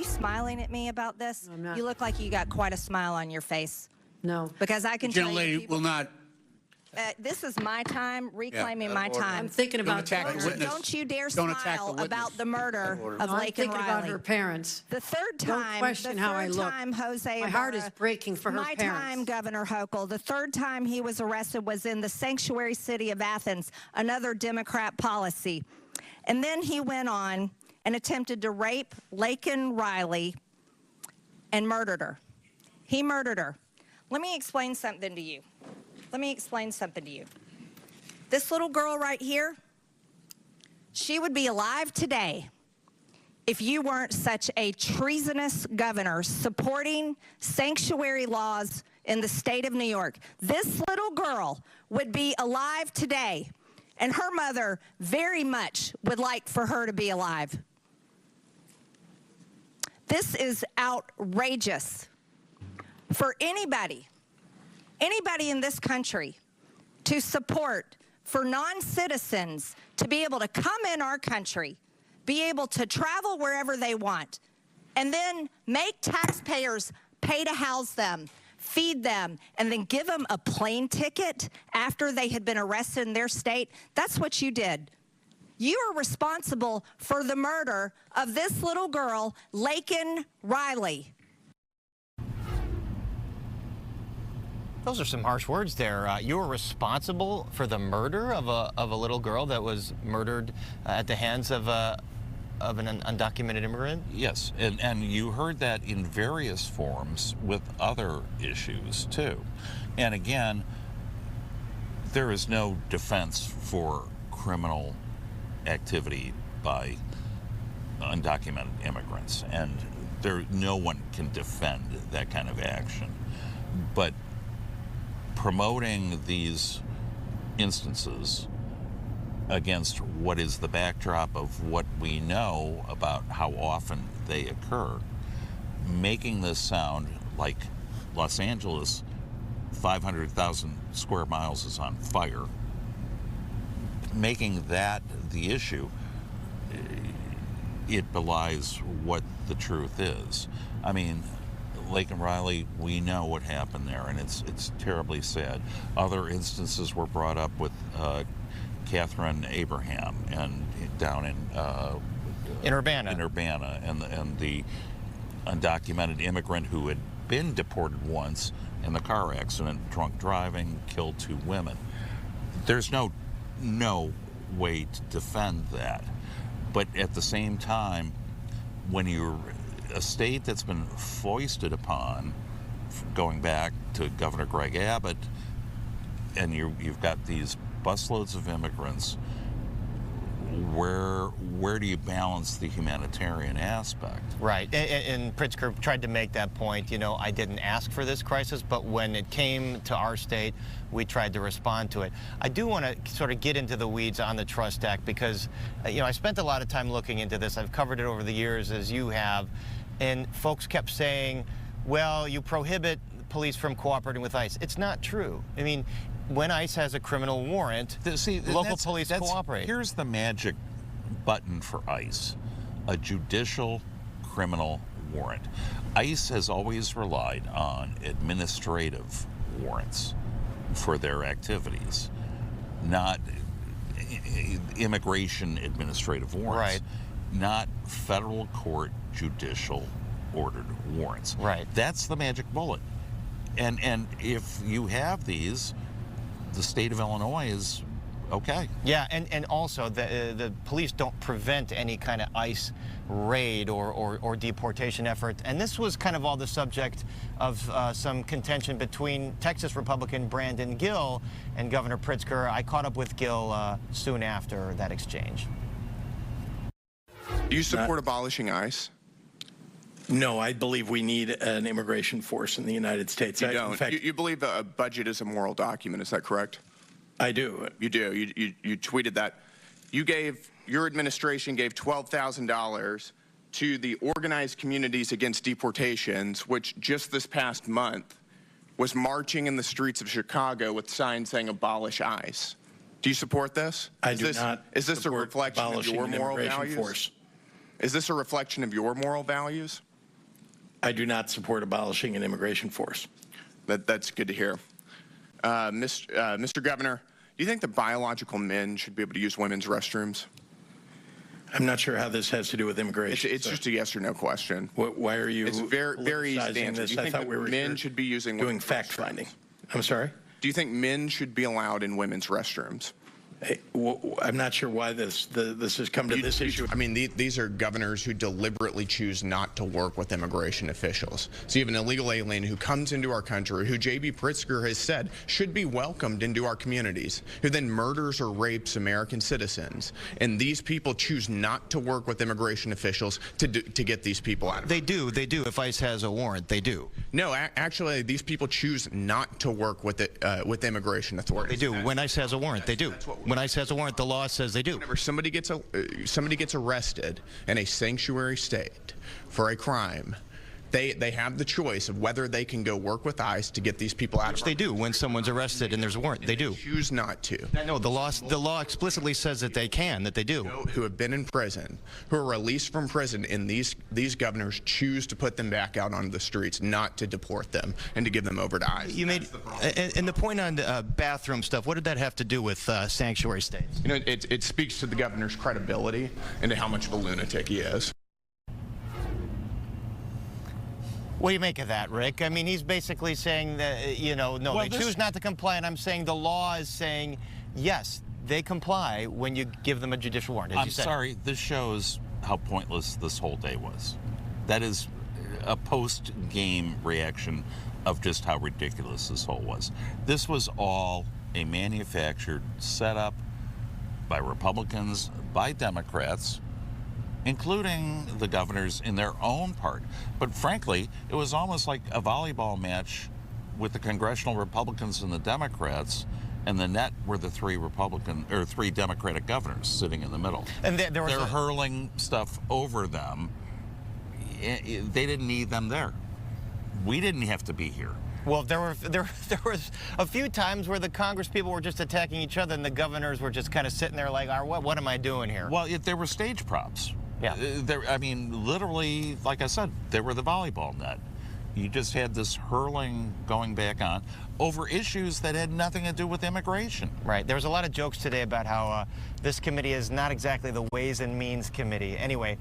you smiling at me about this? No, I'm not. You look like you got quite a smile on your face. No. Because I can tell you, Gentlelady people, will not. this is my time, reclaiming my order. time. I'm thinking about attack the witness. Don't you dare Don't attack the smile witness. about the murder of I'm Lake and thinking about Riley. her parents. The third Don't time, question how I look. Jose My heart is Ibarra, breaking for her my parents. time, Governor Hochul, the third time he was arrested was in the sanctuary city of Athens, another Democrat policy. And then he went on and attempted to rape Lake and Riley and murdered her. He murdered her. Let me explain something to you. This little girl right here, she would be alive today if you weren't such a treasonous governor supporting sanctuary laws in the state of New York. This little girl would be alive today, and her mother very much would like for her to be alive. This is outrageous for anybody in this country to support for non-citizens to be able to come in our country, be able to travel wherever they want, and then make taxpayers pay to house them, feed them, and then give them a plane ticket after they had been arrested in their state. That's what you did. You are responsible for the murder of this little girl, Laken Riley. Those are some harsh words there. You were responsible for the murder of a little girl that was murdered at the hands of an undocumented immigrant? Yes, and you heard that in various forms with other issues, too. And again, there is no defense for criminal activity by undocumented immigrants, and no one can defend that kind of action. But promoting these instances against what is the backdrop of what we know about how often they occur, making this sound like Los Angeles, 500,000 square miles is on fire, making that the issue, it belies what the truth is. I mean, Lake and Riley, we know what happened there, and it's terribly sad. Other instances were brought up with Catherine Abraham and down in Urbana, and the undocumented immigrant who had been deported once in the car accident, drunk driving, killed 2 women. There's no way to defend that, but at the same time, when you're a state that's been foisted upon, going back to Governor Greg Abbott, and you've got these busloads of immigrants, where do you balance the humanitarian aspect? Right, and Pritzker tried to make that point. You know, I didn't ask for this crisis, but when it came to our state, we tried to respond to it. I do want to sort of get into the weeds on the Trust Act because, you know, I spent a lot of time looking into this. I've covered it over the years, as you have, and folks kept saying, well, you prohibit police from cooperating with ICE. It's not true. I mean, when ICE has a criminal warrant, local police cooperate. Here's the magic button for ICE, a judicial criminal warrant. ICE has always relied on administrative warrants for their activities, not immigration administrative warrants, right. Not federal court judicial ordered warrants. Right. That's the magic bullet. And if you have these, the state of Illinois is okay. Yeah, and also the police don't prevent any kind of ICE raid or deportation effort. And this was kind of all the subject of some contention between Texas Republican Brandon Gill and Governor Pritzker. I caught up with Gill soon after that exchange. Do you support abolishing ICE? No, I believe we need an immigration force in the United States. You don't. In fact, you believe a budget is a moral document, is that correct? I do. You do. You tweeted that. Your administration gave $12,000 to the Organized Communities Against Deportations, which just this past month was marching in the streets of Chicago with signs saying abolish ICE. Do you support this? I do not. Is this a reflection of your moral values? Force. Is this a reflection of your moral values? I do not support abolishing an immigration force. That's good to hear. Mr. Governor, do you think that biological men should be able to use women's restrooms? I'm not sure how this has to do with immigration. It's just a yes or no question. Why are you? It's very easy to answer. This? Do you I think thought that we were men should be using doing women's fact restrooms? finding. I'm sorry. Do you think men should be allowed in women's restrooms? I'm not sure why this has come to this issue. I mean, these are governors who deliberately choose not to work with immigration officials. So you have an illegal alien who comes into our country, who J.B. Pritzker has said should be welcomed into our communities, who then murders or rapes American citizens. And these people choose not to work with immigration officials to get these people out of They do. If ICE has a warrant, they do. No, actually, these people choose not to work with immigration authorities. They do. When ICE has a warrant, they do. When ICE has a warrant, the law says they do. Whenever somebody gets arrested in a sanctuary state for a crime, they have the choice of whether they can go work with ICE to get these people out. Which they do when someone's arrested and there's a warrant. They do. Choose not to. No, the law explicitly says that they can, that they do. Who have been in prison, who are released from prison, and these governors choose to put them back out onto the streets, not to deport them and to give them over to ICE. You made, and the point on bathroom stuff, what did that have to do with sanctuary states? You know, it speaks to the governor's credibility and to how much of a lunatic he is. What do you make of that, Rick? I mean, he's basically saying that, they choose not to comply, and I'm saying the law is saying, yes, they comply when you give them a judicial warrant. I'm sorry, this shows how pointless this whole day was. That is a post-game reaction of just how ridiculous this whole was. This was all a manufactured setup by Republicans, by Democrats, including the governors in their own part. But frankly, it was almost like a volleyball match with the congressional Republicans and the Democrats, and the net were the three Democratic governors sitting in the middle. And they're hurling stuff over them. They didn't need them there. We didn't have to be here. Well, there was a few times where the Congress people were just attacking each other, and the governors were just kind of sitting there like, what am I doing here? Well, there were stage props. Yeah. I mean, literally, like I said, they were the volleyball net. You just had this hurling going back on over issues that had nothing to do with immigration. Right. There was a lot of jokes today about how this committee is not exactly the Ways and Means Committee. Anyway.